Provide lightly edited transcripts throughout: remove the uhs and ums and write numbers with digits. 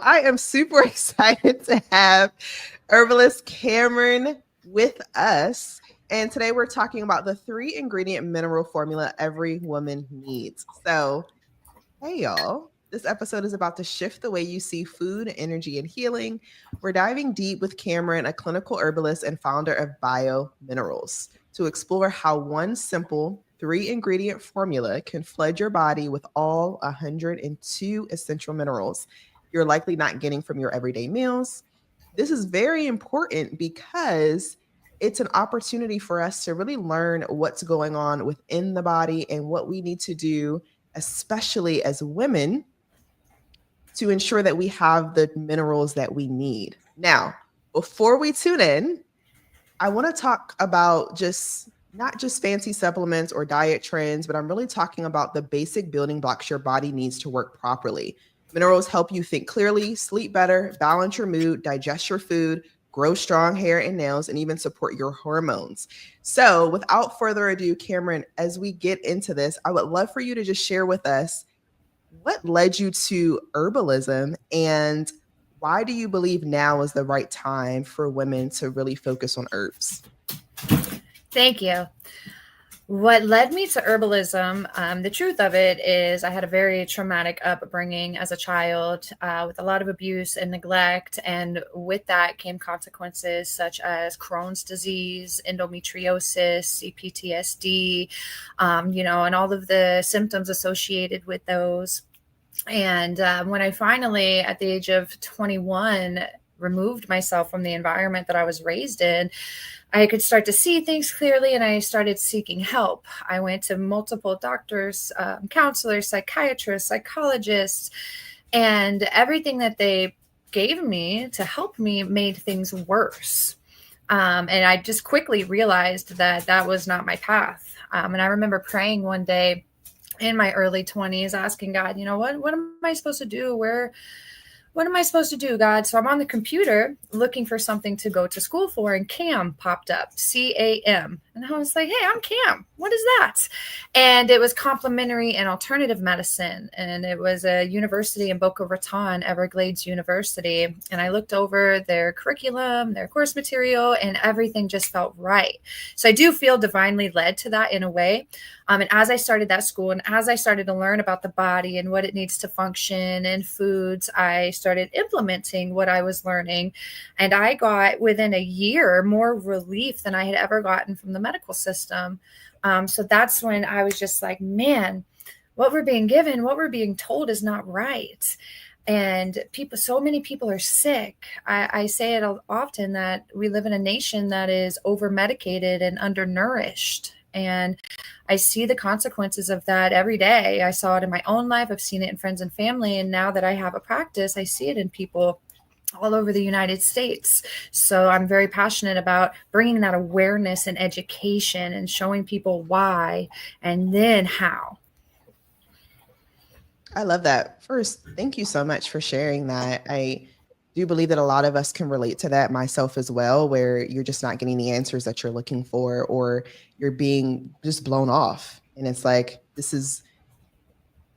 I am super excited to have herbalist Cameron with us. And today we're talking about the 3 ingredient mineral formula every woman needs. So, hey, y'all. This episode is about to shift the way you see food, energy, and healing. We're diving deep with Cameron, a clinical herbalist and founder of Bio Minerals, to explore how one simple 3 ingredient formula can flood your body with all 102 essential minerals you're likely not getting from your everyday meals. This is very important because it's an opportunity for us to really learn what's going on within the body and what we need to do, especially as women, to ensure that we have the minerals that we need. Now, before we tune in, I want to talk about just not just fancy supplements or diet trends, but I'm really talking about the basic building blocks your body needs to work properly. Minerals help you think clearly, sleep better, balance your mood, digest your food, grow strong hair and nails, and even support your hormones. So, without further ado, Cameron, as we get into this, I would love for you to just share with us what led you to herbalism and why do you believe now is the right time for women to really focus on herbs? Thank you. What led me to herbalism, the truth of it is I had a very traumatic upbringing as a child with a lot of abuse and neglect. And with that came consequences such as Crohn's disease, endometriosis, PTSD, and all of the symptoms associated with those. And when I finally, at the age of 21, removed myself from the environment that I was raised in, I could start to see things clearly, and I started seeking help. I went to multiple doctors, counselors, psychiatrists, psychologists, and everything that they gave me to help me made things worse. And I just quickly realized that that was not my path. And I remember praying one day in my early 20s, asking God, what am I supposed to do? What am I supposed to do, God? So I'm on the computer looking for something to go to school for, and CAM popped up, CAM. And I was like, hey, I'm CAM. What is that? And it was complementary and alternative medicine. And it was a university in Boca Raton, Everglades University. And I looked over their curriculum, their course material, and everything just felt right. So I do feel divinely led to that in a way. And as I started that school and as I started to learn about the body and what it needs to function and foods, I started implementing what I was learning. And I got, within a year, more relief than I had ever gotten from the medical system. So that's when I was just like, man, what we're being given, what we're being told is not right. And so many people are sick. I say it often that we live in a nation that is over-medicated and undernourished. And I see the consequences of that every day. I saw it in my own life. I've seen it in friends and family. And now that I have a practice, I see it in people all over the United States. So I'm very passionate about bringing that awareness and education and showing people why and then how. I love that. First, thank you so much for sharing that. I do believe that a lot of us can relate to that, myself as well, where you're just not getting the answers that you're looking for, or you're being just blown off. And it's like, this is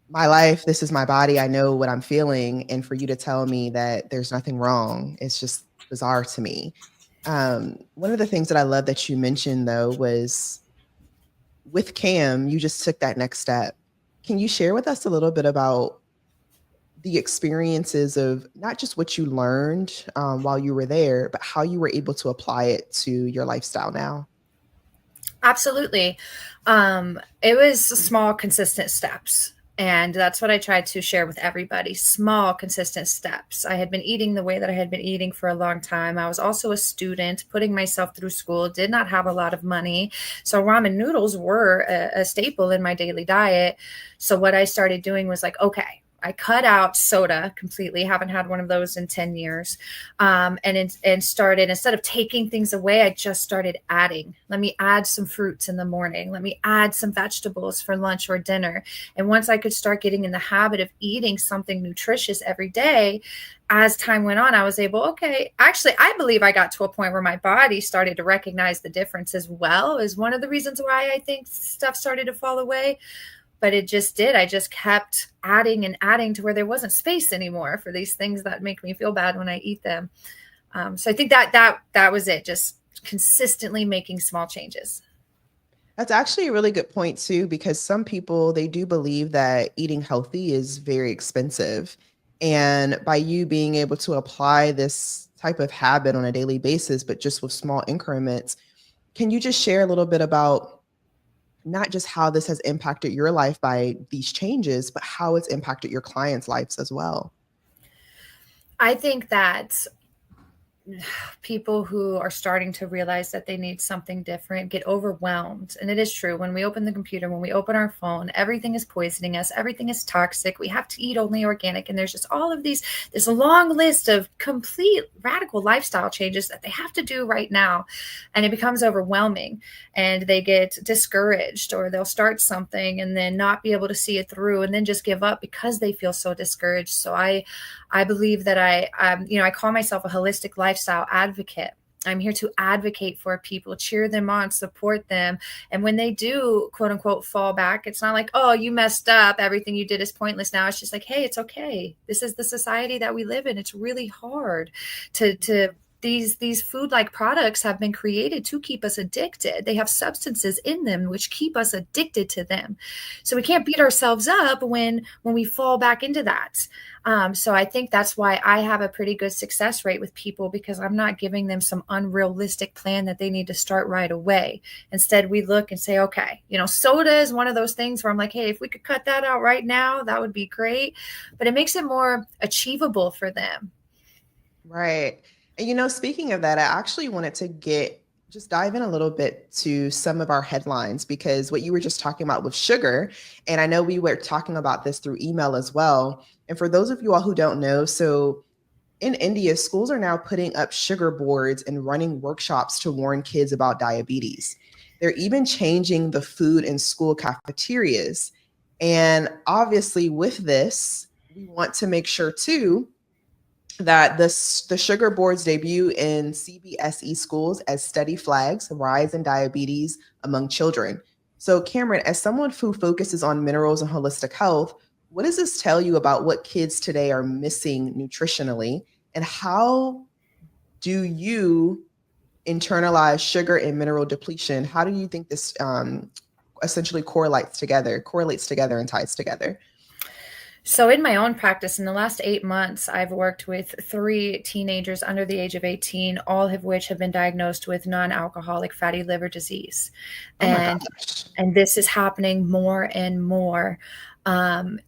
my life. This is my body. I know what I'm feeling. And for you to tell me that there's nothing wrong, it's just bizarre to me. One of the things that I love that you mentioned, though, was with Cam, you just took that next step. Can you share with us a little bit about the experiences of not just what you learned while you were there, but how you were able to apply it to your lifestyle now? Absolutely. It was small, consistent steps. And that's what I tried to share with everybody. Small, consistent steps. I had been eating the way that I had been eating for a long time. I was also a student, putting myself through school, did not have a lot of money. So ramen noodles were a staple in my daily diet. So what I started doing was like, okay, I cut out soda completely. Haven't had one of those in 10 years. And started, instead of taking things away, I just started adding. Let me add some fruits in the morning. Let me add some vegetables for lunch or dinner. And once I could start getting in the habit of eating something nutritious every day, as time went on, I was able, okay, actually, I believe I got to a point where my body started to recognize the difference as well, is one of the reasons why I think stuff started to fall away. but it just did. I just kept adding and adding to where there wasn't space anymore for these things that make me feel bad when I eat them. So I think that was it. Just consistently making small changes. That's actually a really good point too, because some people, they do believe that eating healthy is very expensive. And by you being able to apply this type of habit on a daily basis, but just with small increments, can you just share a little bit about not just how this has impacted your life by these changes, but how it's impacted your clients' lives as well? I think that people who are starting to realize that they need something different get overwhelmed. And it is true. When we open the computer, when we open our phone, everything is poisoning us. Everything is toxic. We have to eat only organic. And there's just all of this long list of complete radical lifestyle changes that they have to do right now. And it becomes overwhelming, and they get discouraged, or they'll start something and then not be able to see it through and then just give up because they feel so discouraged. So I believe that I call myself a holistic lifestyle advocate. I'm here to advocate for people, cheer them on, support them. And when they do, quote unquote, fall back, it's not like, oh, you messed up, everything you did is pointless now. It's just like, hey, it's okay. This is the society that we live in. It's really hard to these food-like products have been created to keep us addicted. They have substances in them which keep us addicted to them. So we can't beat ourselves up when we fall back into that. So I think that's why I have a pretty good success rate with people, because I'm not giving them some unrealistic plan that they need to start right away. Instead, we look and say, okay, soda is one of those things where I'm like, hey, if we could cut that out right now, that would be great. But it makes it more achievable for them. Right. And speaking of that, I actually wanted to just dive in a little bit to some of our headlines, because what you were just talking about with sugar, and I know we were talking about this through email as well. And for those of you all who don't know, so in India, schools are now putting up sugar boards and running workshops to warn kids about diabetes. They're even changing the food in school cafeterias. And obviously with this, we want to make sure too that the sugar boards debut in CBSE schools as steady flags rise in diabetes among children. So Cameron, as someone who focuses on minerals and holistic health, what does this tell you about what kids today are missing nutritionally? And how do you internalize sugar and mineral depletion? How do you think this essentially correlates together and ties together? So in my own practice, in the last 8 months, I've worked with 3 teenagers under the age of 18, all of which have been diagnosed with non-alcoholic fatty liver disease. Oh my gosh. And this is happening more and more. A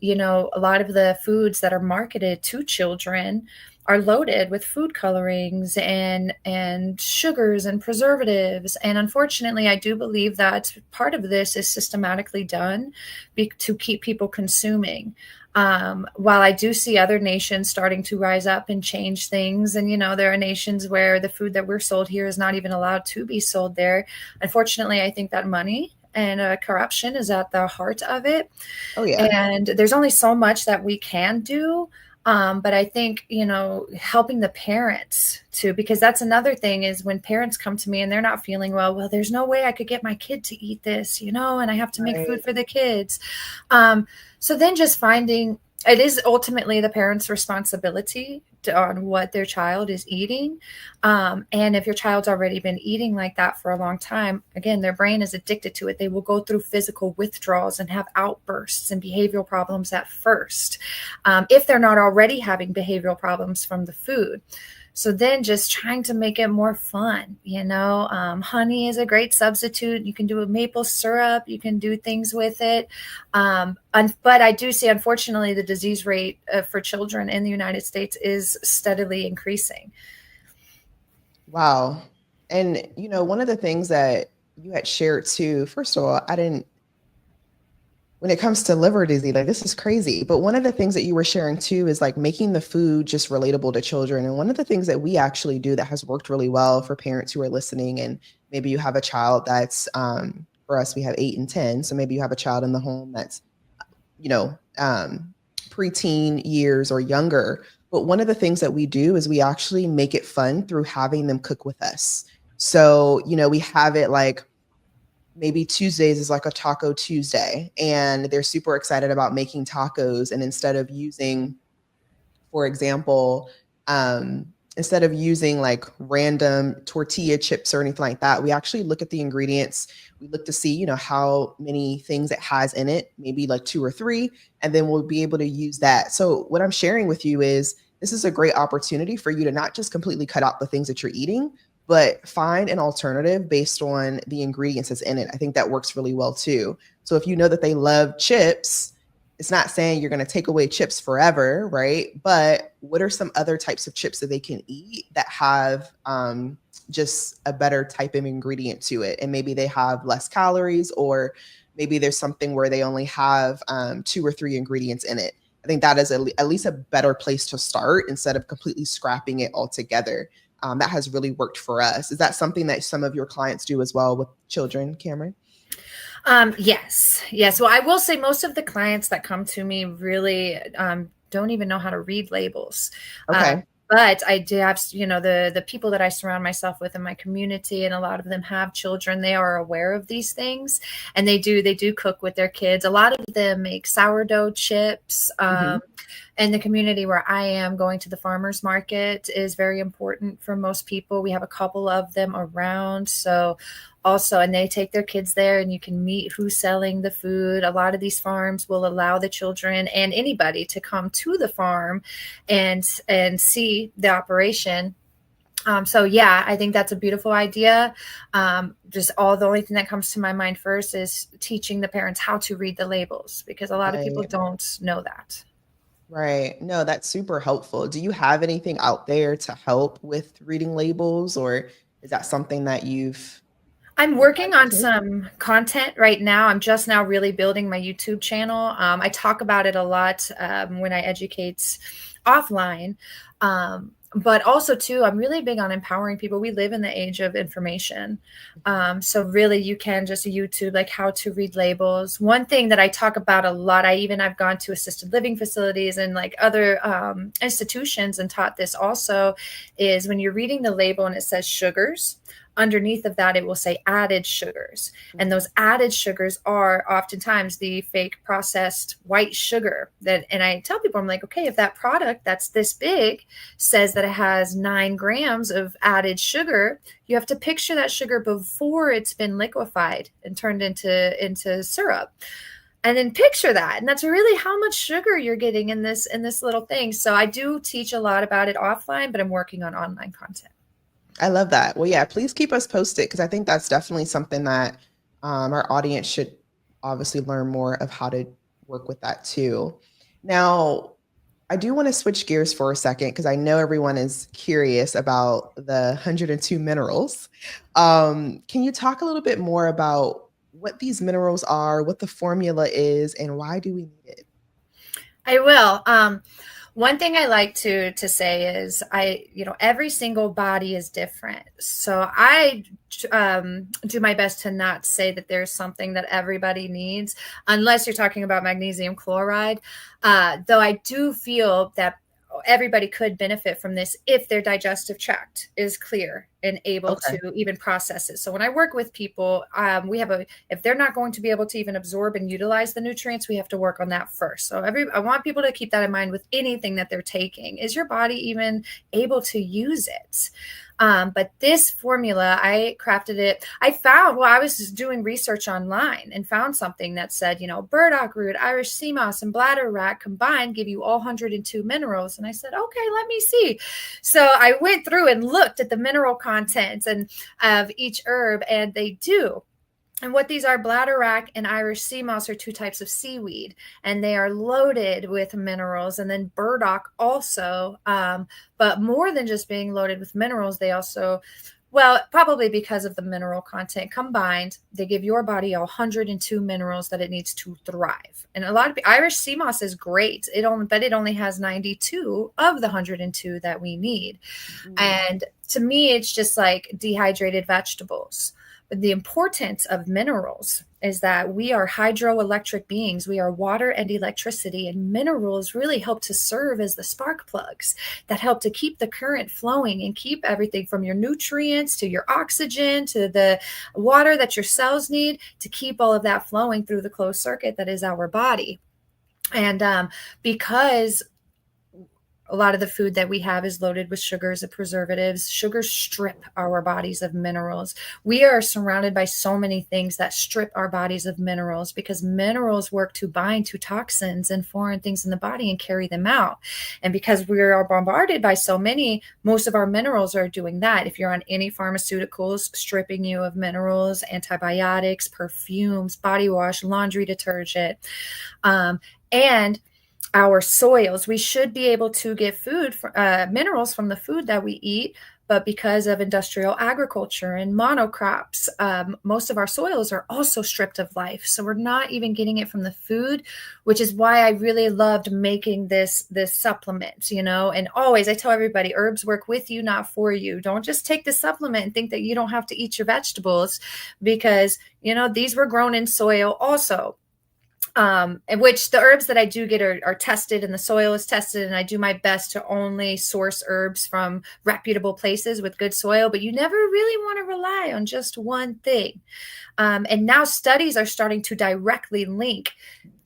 lot of the foods that are marketed to children are loaded with food colorings and sugars and preservatives. And unfortunately, I do believe that part of this is systematically done to keep people consuming. While I do see other nations starting to rise up and change things, and there are nations where the food that we're sold here is not even allowed to be sold there. Unfortunately, I think that money and corruption is at the heart of it. Oh yeah. And there's only so much that we can do. But I think, helping the parents too, because that's another thing, is when parents come to me and they're not feeling well, there's no way I could get my kid to eat this, and I have to make food for the kids. So then just finding, it is ultimately the parent's responsibility on what their child is eating. And if your child's already been eating like that for a long time, again, their brain is addicted to it. They will go through physical withdrawals and have outbursts and behavioral problems at first, if they're not already having behavioral problems from the food. So then just trying to make it more fun, honey is a great substitute. You can do a maple syrup. You can do things with it. But I do see, unfortunately, the disease rate for children in the United States is steadily increasing. Wow. And, one of the things that you had shared too, first of all, when it comes to liver disease, like, this is crazy. But one of the things that you were sharing too is like making the food just relatable to children. And one of the things that we actually do that has worked really well for parents who are listening, and maybe you have a child that's, for us, we have 8 and 10. So maybe you have a child in the home that's, preteen years or younger. But one of the things that we do is we actually make it fun through having them cook with us. So, we have it like, maybe Tuesdays is like a taco Tuesday, and they're super excited about making tacos. And instead of using, for example, um, instead of using like random tortilla chips or anything like that, we actually look at the ingredients. We look to see, how many things it has in it, maybe like two or three, and then we'll be able to use that. So what I'm sharing with you is this is a great opportunity for you to not just completely cut out the things that you're eating, but find an alternative based on the ingredients that's in it. I think that works really well too. So if you know that they love chips, it's not saying you're going to take away chips forever, right? But what are some other types of chips that they can eat that have just a better type of ingredient to it? And maybe they have less calories, or maybe there's something where they only have two or three ingredients in it. I think that is at least a better place to start instead of completely scrapping it altogether. That has really worked for us. Is that something that some of your clients do as well with children, Cameron? Yes. Well, I will say most of the clients that come to me really don't even know how to read labels. Okay. But I do have, the people that I surround myself with in my community, and a lot of them have children. They are aware of these things, and they do cook with their kids. A lot of them make sourdough chips. In the community where I am, going to the farmers market is very important for most people. We have a couple of them around. So also, and they take their kids there, and you can meet who's selling the food. A lot of these farms will allow the children and anybody to come to the farm and see the operation. So yeah, I think that's a beautiful idea. The only thing that comes to my mind first is teaching the parents how to read the labels, because a lot of people don't know that. Right. No, that's super helpful. Do you have anything out there to help with reading labels, or is that something that I'm working on some content right now. I'm just now really building my YouTube channel. I talk about it a lot when I educate offline. But also too, I'm really big on empowering people. We live in the age of information. So really you can just YouTube, like how to read labels. One thing that I talk about a lot, I've gone to assisted living facilities and like other institutions and taught this also, is when you're reading the label and it says sugars, underneath of that, it will say added sugars. And those added sugars are oftentimes the fake processed white sugar. And I tell people, I'm like, okay, if that product that's this big says that it has 9 grams of added sugar, you have to picture that sugar before it's been liquefied and turned into syrup. And then picture that. And that's really how much sugar you're getting in this little thing. So I do teach a lot about it offline, but I'm working on online content. I love that. Well, yeah, please keep us posted, because I think that's definitely something that our audience should obviously learn more of how to work with that too. Now, I do want to switch gears for a second, because I know everyone is curious about the 102 minerals. Can you talk a little bit more about what these minerals are, what the formula is, and why do we need it? I will. One thing I like to say is every single body is different. So I do my best to not say that there's something that everybody needs, unless you're talking about magnesium chloride. Though I do feel that everybody could benefit from this if their digestive tract is clear and able to even process it. So when I work with people, if they're not going to be able to even absorb and utilize the nutrients, we have to work on that first. So I want people to keep that in mind with anything that they're taking. Is your body even able to use it? But this formula, I crafted it. I was just doing research online and found something that said, burdock root, Irish sea moss, and bladderwrack combined give you all 102 minerals. And I said, okay, let me see. So I went through and looked at the mineral contents of each herb, and they do. And what these are, bladderwrack and Irish sea moss, are 2 types of seaweed, and they are loaded with minerals. And then burdock also, but more than just being loaded with minerals, they also, probably because of the mineral content combined, they give your body 102 minerals that it needs to thrive. And a lot of Irish sea moss is great. It only has 92 of the 102 that we need. Mm-hmm. And to me, it's just like dehydrated vegetables. the importance of minerals is that we are hydroelectric beings. We are water and electricity, and minerals really help to serve as the spark plugs that help to keep the current flowing and keep everything from your nutrients to your oxygen to the water that your cells need to keep all of that flowing through the closed circuit that is our body. And because a lot of the food that we have is loaded with sugars and preservatives. Sugars strip our bodies of minerals. We are surrounded by so many things that strip our bodies of minerals because minerals work to bind to toxins and foreign things in the body and carry them out. And because we are bombarded by so many, most of our minerals are doing that. If you're on any pharmaceuticals, stripping you of minerals, antibiotics, perfumes, body wash, laundry detergent, and our soils. We should be able to get food, minerals from the food that we eat, but because of industrial agriculture and monocrops, most of our soils are also stripped of life. So we're not even getting it from the food, which is why I really loved making this supplement, and always I tell everybody, herbs work with you, not for you. Don't just take the supplement and think that you don't have to eat your vegetables because, these were grown in soil also. In which the herbs that I do get are tested and the soil is tested, and I do my best to only source herbs from reputable places with good soil, but you never really want to rely on just one thing. And now studies are starting to directly link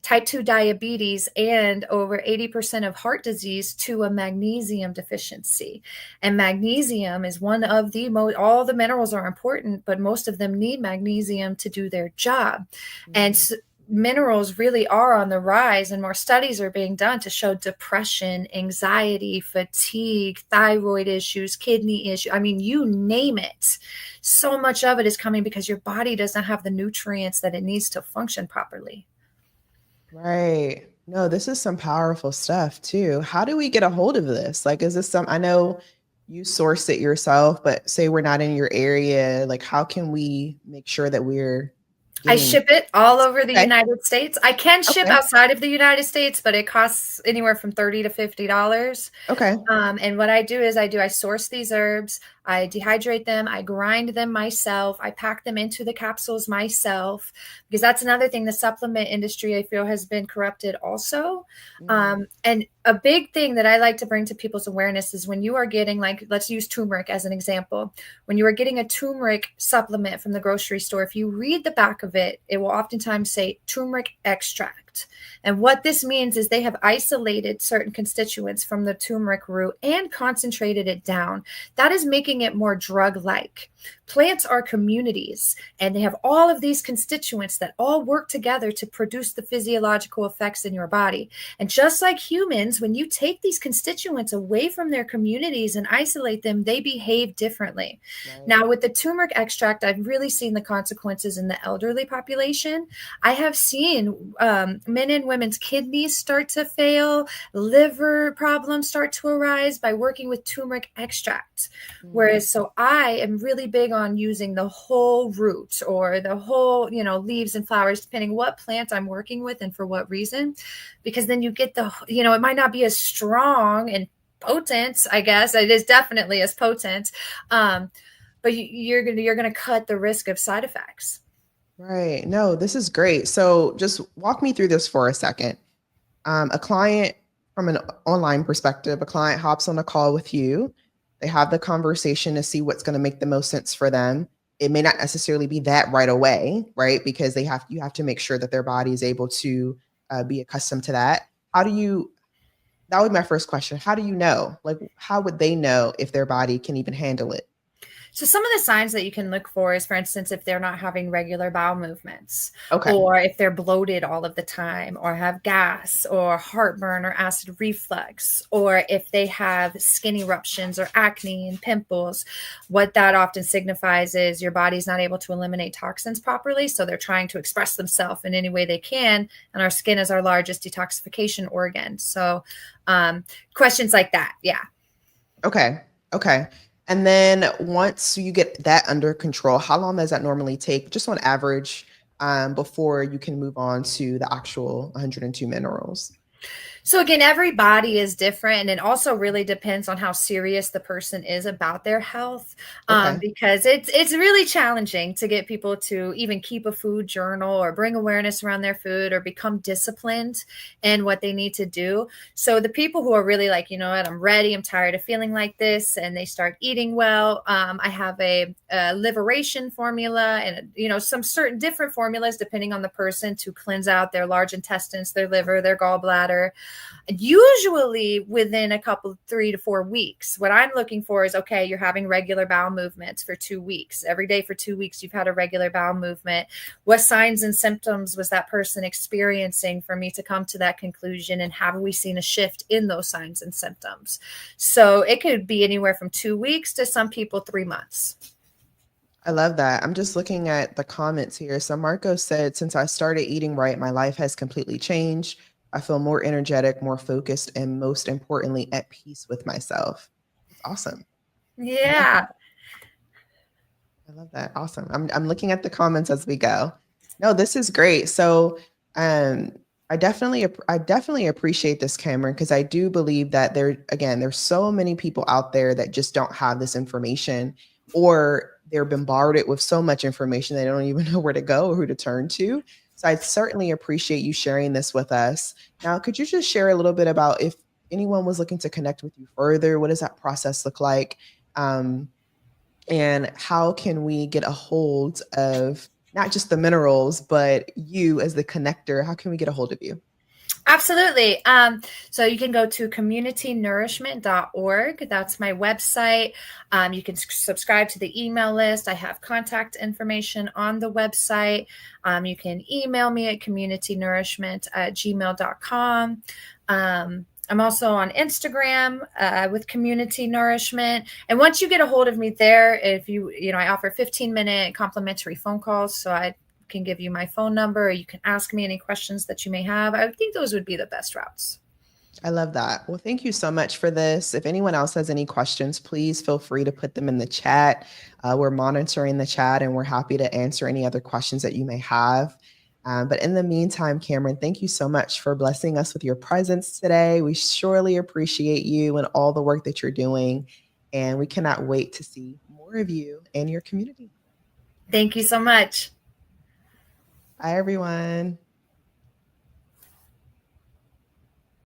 type 2 diabetes and over 80% of heart disease to a magnesium deficiency. And magnesium is one of the all the minerals are important, but most of them need magnesium to do their job. Mm-hmm. And minerals really are on the rise, and more studies are being done to show depression, anxiety, fatigue, thyroid issues, kidney issues. I mean, you name it. So much of it is coming because your body doesn't have the nutrients that it needs to function properly. Right. No, this is some powerful stuff too. How do we get a hold of this? Like, is this I know you source it yourself, but say we're not in your area, like how can we make sure that we're I ship it all over the United States. I can ship outside of the United States, but it costs anywhere from $30 to $50. Okay. And what I do is I source these herbs, I dehydrate them, I grind them myself, I pack them into the capsules myself, because that's another thing. The supplement industry, I feel, has been corrupted also. Mm-hmm. And a big thing that I like to bring to people's awareness is when you are getting, like, let's use turmeric as an example. When you are getting a turmeric supplement from the grocery store, if you read the back of it, it will oftentimes say turmeric extract. And what this means is they have isolated certain constituents from the turmeric root and concentrated it down. That is making it more drug-like. Plants are communities, and they have all of these constituents that all work together to produce the physiological effects in your body. And just like humans, when you take these constituents away from their communities and isolate them, they behave differently. Right. Now, with the turmeric extract, I've really seen the consequences in the elderly population. I have seen men and women's kidneys start to fail, liver problems start to arise by working with turmeric extract. Mm-hmm. Whereas, so I am really big on using the whole root or the whole, leaves and flowers, depending what plant I'm working with and for what reason, because then you get the, it might not be as strong and potent, I guess. It is definitely as potent, but you're going to cut the risk of side effects. Right. No, this is great. So just walk me through this for a second. A client, from an online perspective, a client hops on a call with you. They have the conversation to see what's going to make the most sense for them. It may not necessarily be that right away, right? Because you have to make sure that their body is able to be accustomed to that. That would be my first question. How do you know? Like, how would they know if their body can even handle it? So some of the signs that you can look for is, for instance, if they're not having regular bowel movements, or if they're bloated all of the time, or have gas or heartburn or acid reflux, or if they have skin eruptions or acne and pimples. What that often signifies is your body's not able to eliminate toxins properly. So they're trying to express themselves in any way they can. And our skin is our largest detoxification organ. So questions like that. Yeah. Okay. And then once you get that under control, how long does that normally take, just on average, before you can move on to the actual 102 minerals? So again, every body is different, and it also really depends on how serious the person is about their health, Okay. because it's really challenging to get people to even keep a food journal or bring awareness around their food or become disciplined in what they need to do. So the people who are really like, you know what, I'm ready, I'm tired of feeling like this, and they start eating well. I have a liberation formula, and some certain different formulas depending on the person to cleanse out their large intestines, their liver, their gallbladder, usually within a couple 3 to 4 weeks. What I'm looking for is, okay, you're having regular bowel movements for 2 weeks. Every day for 2 weeks you've had a regular bowel movement. What signs and symptoms was that person experiencing for me to come to that conclusion, and have we seen a shift in those signs and symptoms? So it could be anywhere from 2 weeks to some people 3 months. I love that. I'm just looking at the comments here. So Marco said, since I started eating right, my life has completely changed. I feel more energetic, more focused, and most importantly, at peace with myself. It's awesome. Yeah. I love that. Awesome. I'm looking at the comments as we go. No, this is great. So um I definitely appreciate this, Cameron, because I do believe that there's so many people out there that just don't have this information, or they're bombarded with so much information they don't even know where to go or who to turn to. So I certainly appreciate you sharing this with us. Now, could you just share a little bit about if anyone was looking to connect with you further, what does that process look like? Um, and how can we get a hold of not just the minerals, but you as the connector? How can we get a hold of you? Absolutely. So you can go to communitynourishment.org. That's my website. You can subscribe to the email list. I have contact information on the website. You can email me at communitynourishment@gmail.com. I'm also on Instagram with Community Nourishment. And once you get a hold of me there, if I offer 15-minute complimentary phone calls. So I can give you my phone number, or you can ask me any questions that you may have. I think those would be the best routes. I love that. Well, thank you so much for this. If anyone else has any questions, please feel free to put them in the chat. We're monitoring the chat and we're happy to answer any other questions that you may have. But in the meantime, Cameron, thank you so much for blessing us with your presence today. We surely appreciate you and all the work that you're doing. And we cannot wait to see more of you and your community. Thank you so much. Bye, everyone.